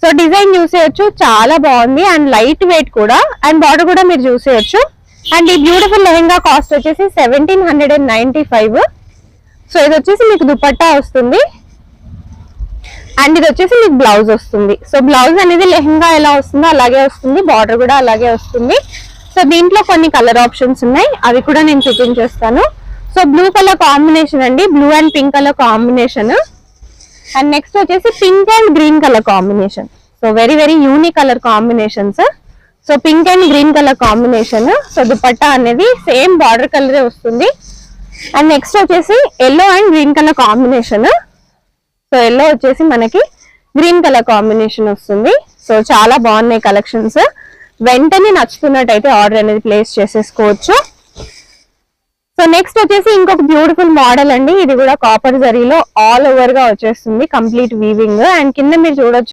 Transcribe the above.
So design చూసేయచ్చు, చాలా బాగుంది and light weight కూడా, అండ్ బార్డర్ కూడా మీరు చూసేయచ్చు. అండ్ ఈ బ్యూటిఫుల్ లెహెంగా కాస్ట్ వచ్చేసి 1795. సో ఇది వచ్చేసి మీకు దుపట్టా వస్తుంది అండ్ ఇది వచ్చేసి మీకు బ్లౌజ్ వస్తుంది. సో బ్లౌజ్ అనేది లెహెంగా ఎలా వస్తుందో అలాగే వస్తుంది, బార్డర్ కూడా అలాగే వస్తుంది. సో దీంట్లో కొన్ని కలర్ ఆప్షన్స్ ఉన్నాయి, అవి కూడా నేను చూపించేస్తాను. సో బ్లూ కలర్ కాంబినేషన్ అండి, blue and pink colour combination. And next వచ్చేసి pink and green colour combination. So very very unique colour combinations. So pink and green colour combination. So dupatta అనేది same border కలరే వస్తుంది. And next వచ్చేసి yellow and green colour combination. So yellow వచ్చేసి మనకి green colour combination వస్తుంది. So చాలా బాగున్నాయి collections. వెంటనే నచ్చుతున్నట్టయితే ఆర్డర్ అనేది ప్లేస్ చేసేసుకోవచ్చు. సో నెక్స్ట్ వచ్చేసి ఇంకొక బ్యూటిఫుల్ మోడల్ అండి, ఇది కూడా కాపర్ జరీలో ఆల్ ఓవర్ గా వచ్చేస్తుంది, కంప్లీట్ వీవింగ్. అండ్ కింద మీరు చూడొచ్చు